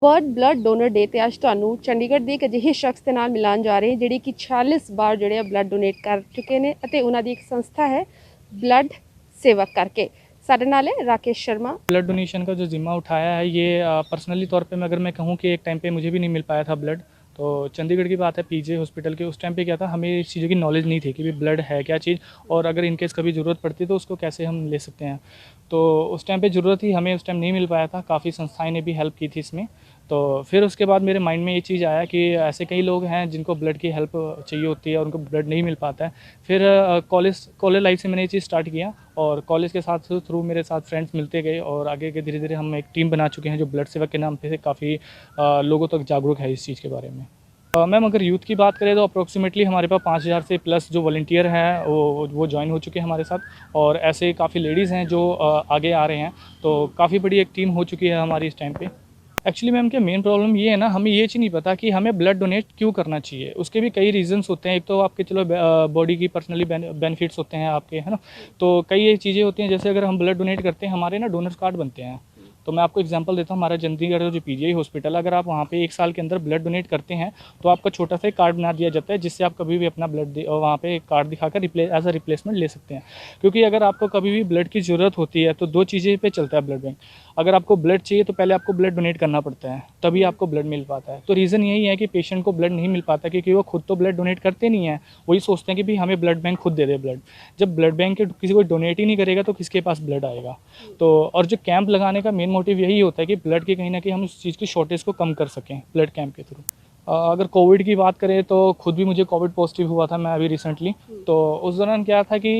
World blood donor day ते अज तुहानू चंडीगढ़ ਦੇ ਇੱਕ ਅਜਿਹੇ ਸ਼ਖਸ ਦੇ ਨਾਲ ਮਿਲਾਨ ਜਾ ਰਹੇ ਜਿਹੜੇ ਕਿ 46 ਬਾਰ ਜਿਹੜੇ ਬਲੱਡ ਡੋਨੇਟ ਕਰ ਚੁੱਕੇ ਨੇ ਅਤੇ ਉਹਨਾਂ ਦੀ ਇੱਕ ਸੰਸਥਾ ਹੈ ब्लड सेवक करके। साडे नाल है राकेश शर्मा। ब्लड डोनेशन का जो जिम्मा उठाया है ये पर्सनली तौर पे मैं अगर मैं कहूँ कि एक टाइम पे मुझे भी नहीं मिल पाया था ब्लड, तो चंडीगढ़ की बात है पीजे हॉस्पिटल के, उस टाइम पे क्या था हमें इस चीज़ों की नॉलेज नहीं थी कि भी ब्लड है क्या चीज़ और अगर इनकेस कभी ज़रूरत पड़ती तो उसको कैसे हम ले सकते हैं। तो उस टाइम पे ज़रूरत थी, हमें उस टाइम नहीं मिल पाया था, काफ़ी संस्थाएं ने भी हेल्प की थी इसमें। तो फिर उसके बाद मेरे माइंड में ये चीज़ आया कि ऐसे कई लोग हैं जिनको ब्लड की हेल्प चाहिए होती है और उनको ब्लड नहीं मिल पाता है। फिर कॉलेज लाइफ से मैंने ये चीज़ स्टार्ट किया और कॉलेज के साथ थ्रू मेरे साथ फ्रेंड्स मिलते गए और आगे के धीरे धीरे हम एक टीम बना चुके हैं जो ब्लड सेवक के नाम पे काफ़ी लोगों तक जागरूक है इस चीज़ के बारे में। मैम अगर यूथ की बात करें तो अप्रोक्सीमेटली हमारे पास 5000 से प्लस जो वॉलंटियर हैं वो ज्वाइन हो चुके हैं हमारे साथ और ऐसे काफ़ी लेडीज़ हैं जो आगे आ रहे हैं, तो काफ़ी बड़ी एक टीम हो चुकी है हमारी इस टाइम पे। एक्चुअली मैम क्या मेन प्रॉब्लम ये है ना, हमें ये चीज़ नहीं पता कि हमें ब्लड डोनेट क्यों करना चाहिए। उसके भी कई रीजंस होते हैं। एक तो आपके चलो बॉडी की पर्सनली बेनिफिट्स होते हैं आपके, है ना, तो कई ये चीज़ें होती हैं। जैसे अगर हम ब्लड डोनेट करते हैं हमारे ना डोनर्स कार्ड बनते हैं। तो मैं आपको एग्जांपल देता हूँ, हमारा चंडीगढ़ जो पीजीआई हॉस्पिटल, अगर आप वहाँ पे 1 साल के अंदर ब्लड डोनेट करते हैं तो आपका छोटा सा एक कार्ड बना दिया जाता है जिससे आप कभी भी अपना ब्लड वहाँ पे एक कार्ड दिखाकर एज अ रिप्लेसमेंट ले सकते हैं। क्योंकि अगर आपको कभी भी ब्लड की ज़रूरत होती है तो 2 चीज़ें पे चलता है ब्लड बैंक। अगर आपको ब्लड चाहिए तो पहले आपको ब्लड डोनेट करना पड़ता है, तभी आपको ब्लड मिल पाता है। तो रीज़न यही है कि पेशेंट को ब्लड नहीं मिल पाता क्योंकि वो खुद तो ब्लड डोनेट करते नहीं हैं, वही सोचते हैं कि भाई हमें ब्लड बैंक खुद दे दे ब्लड। जब ब्लड बैंक के किसी को डोनेट ही नहीं करेगा तो किसके पास ब्लड आएगा। तो और जो कैंप लगाने का मेन मोटिव यही होता है कि ब्लड की कहीं ना कहीं हम उस चीज़ की शॉर्टेज को कम कर सकें ब्लड कैंप के थ्रू। अगर कोविड की बात करें तो खुद भी मुझे कोविड पॉजिटिव हुआ था मैं अभी रिसेंटली। तो उस दौरान क्या था कि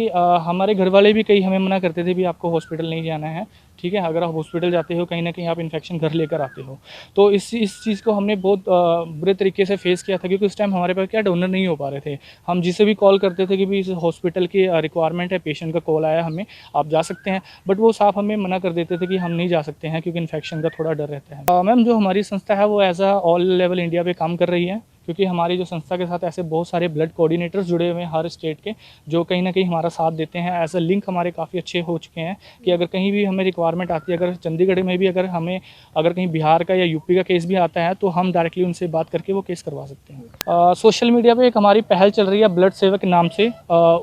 हमारे घर वाले भी कई हमें मना करते थे भी आपको हॉस्पिटल नहीं जाना है, ठीक है। अगर आप हॉस्पिटल जाते हो कहीं ना कहीं आप इन्फेक्शन घर लेकर आते हो। तो इस चीज़ को हमने बहुत बुरे तरीके से फेस किया था क्योंकि उस टाइम हमारे पास क्या डोनर नहीं हो पा रहे थे। हम जिसे भी कॉल करते थे कि भाई इस हॉस्पिटल की रिक्वायरमेंट है, पेशेंट का कॉल आया हमें, आप जा सकते हैं, बट वो साफ हमें मना कर देते थे कि हम नहीं जा सकते हैं क्योंकि इन्फेक्शन का थोड़ा डर रहता है। मैम जो हमारी संस्था है वो as a all level India पे काम कर रही है क्योंकि हमारी जो संस्था के साथ ऐसे बहुत सारे ब्लड कोऑर्डिनेटर्स जुड़े हुए हैं हर स्टेट के, जो कहीं ना कहीं हमारा साथ देते हैं। एज अ लिंक हमारे काफ़ी अच्छे हो चुके हैं कि अगर कहीं भी हमें रिक्वायरमेंट आती है, अगर चंडीगढ़ में भी अगर कहीं बिहार का या यूपी का केस भी आता है तो हम डायरेक्टली उनसे बात करके वो केस करवा सकते हैं। सोशल मीडिया पे एक हमारी पहल चल रही है ब्लड सेवक नाम से।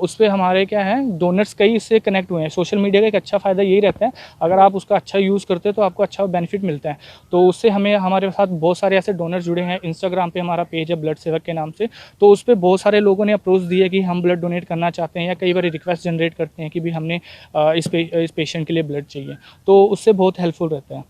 उस पर हमारे क्या है डोनर्स कई इससे कनेक्ट हुए हैं। सोशल मीडिया का एक अच्छा फ़ायदा यही रहता है, अगर आप उसका अच्छा यूज़ करते हो तो आपको अच्छा बेनिफिट मिलता है। तो उससे हमें हमारे साथ बहुत सारे ऐसे डोनर्स जुड़े हैं। इंस्टाग्राम पे हमारा पेज है ब्लड सेवक के नाम से, तो उस पर बहुत सारे लोगों ने अप्रोच दिया कि हम ब्लड डोनेट करना चाहते हैं या कई बार रिक्वेस्ट जनरेट करते हैं कि भी हमने इस पेशेंट के लिए ब्लड चाहिए, तो उससे बहुत हेल्पफुल रहता है।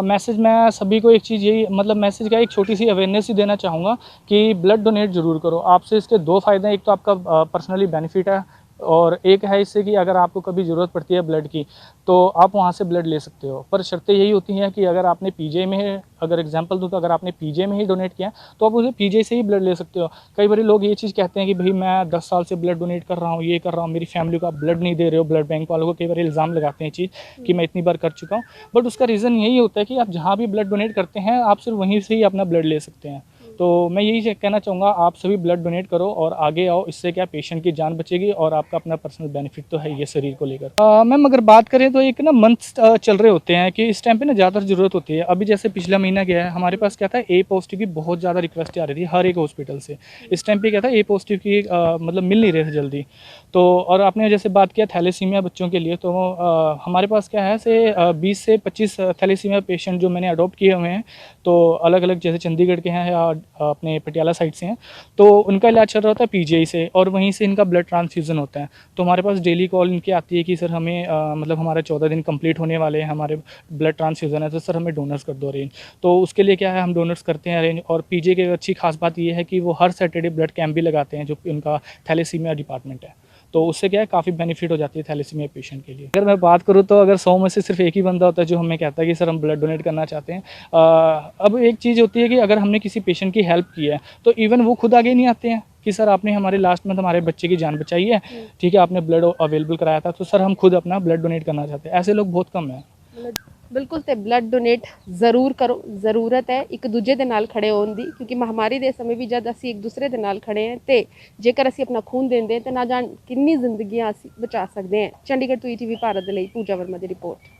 मैसेज मैं सभी को एक चीज़ यही मतलब मैसेज का एक छोटी सी अवेयरनेस ही देना चाहूँगा कि ब्लड डोनेट ज़रूर करो। आपसे इसके 2 फ़ायदे हैं, एक तो आपका पर्सनली बेनिफिट है और एक है इससे कि अगर आपको कभी ज़रूरत पड़ती है ब्लड की तो आप वहाँ से ब्लड ले सकते हो। पर शर्तें यही होती हैं कि अगर आपने पीजे में, अगर एग्जांपल दूँ तो अगर आपने पीजे में ही डोनेट किया तो आप उसे पीजे से ही ब्लड ले सकते हो। कई बार लोग ये चीज़ कहते हैं कि भाई मैं 10 साल से ब्लड डोनेट कर रहा हूँ, ये कर रहा हूँ, मेरी फैमिली को आप ब्लड नहीं दे रहे हो। ब्लड बैंक वालों को कई बार इल्ज़ाम लगाते हैं चीज़ कि मैं इतनी बार कर चुका हूँ, बट उसका रीज़न यही होता है कि आप जहाँ भी ब्लड डोनेट करते हैं आप सिर्फ वहीं से ही अपना ब्लड ले सकते हैं। तो मैं यही कहना चाहूँगा आप सभी ब्लड डोनेट करो और आगे आओ, इससे क्या पेशेंट की जान बचेगी और आपका अपना पर्सनल बेनिफिट तो है ये शरीर को लेकर। मैम अगर बात करें तो एक ना मंथ चल रहे होते हैं कि इस टाइम पे ना ज़्यादा ज़रूरत होती है। अभी जैसे पिछला महीना गया है हमारे पास क्या था, ए पॉजिटिव की बहुत ज़्यादा रिक्वेस्ट आ रही थी हर एक हॉस्पिटल से। इस टाइम पे क्या था, ए पॉजिटिव की मतलब मिल नहीं रहे थे जल्दी। तो और आपने जैसे बात किया थैलेसीमिया बच्चों के लिए, तो हमारे पास क्या है से 20 से 25 थैलेसीमिया पेशेंट जो मैंने अडॉप्ट किए हुए हैं, तो अलग अलग जैसे चंडीगढ़ के हैं या अपने पटियाला साइड से हैं, तो उनका इलाज चल रहा होता है पीजीआई से और वहीं से इनका ब्लड ट्रांसफ्यूज़न होता है। तो हमारे पास डेली कॉल इनकी आती है कि सर हमें मतलब हमारे 14 दिन कंप्लीट होने वाले हैं, हमारे ब्लड ट्रांसफ्यूज़न है, तो सर हमें डोनर्स कर दो अरेंज। तो उसके लिए क्या है हम डोनर्स करते हैं अरेंज। और पीजीआई की अच्छी खास बात ये है कि वो हर सैटरडे ब्लड कैंप भी लगाते हैं जो उनका थैलेसीमिया डिपार्टमेंट है। तो उससे क्या है काफ़ी बेनिफिट हो जाती है थैलेसीमिया पेशेंट के लिए। अगर मैं बात करूँ तो अगर 100 में से सिर्फ एक ही बंदा होता है जो हमें कहता है कि सर हम ब्लड डोनेट करना चाहते हैं। अब एक चीज़ होती है कि अगर हमने किसी पेशेंट की हेल्प की है तो इवन वो खुद आगे नहीं आते हैं कि सर आपने हमारे लास्ट मंथ हमारे बच्चे की जान बचाई है, ठीक है, आपने ब्लड अवेलेबल कराया था, तो सर हम खुद अपना ब्लड डोनेट करना चाहते हैं। ऐसे लोग बहुत कम हैं। बिल्कुल तो ब्लड डोनेट जरूर करो, जरूरत है एक दूजे के नाल खड़े होने की, क्योंकि महामारी के समय भी जब असी एक दूसरे के नाल खड़े हैं तो जेकर असी अपना खून देंगे तो ना जान कितनी जिंदगियां असी बचा सकते हैं। चंडीगढ़ तो ईटीवी भारत के लिए पूजा वर्मा की रिपोर्ट।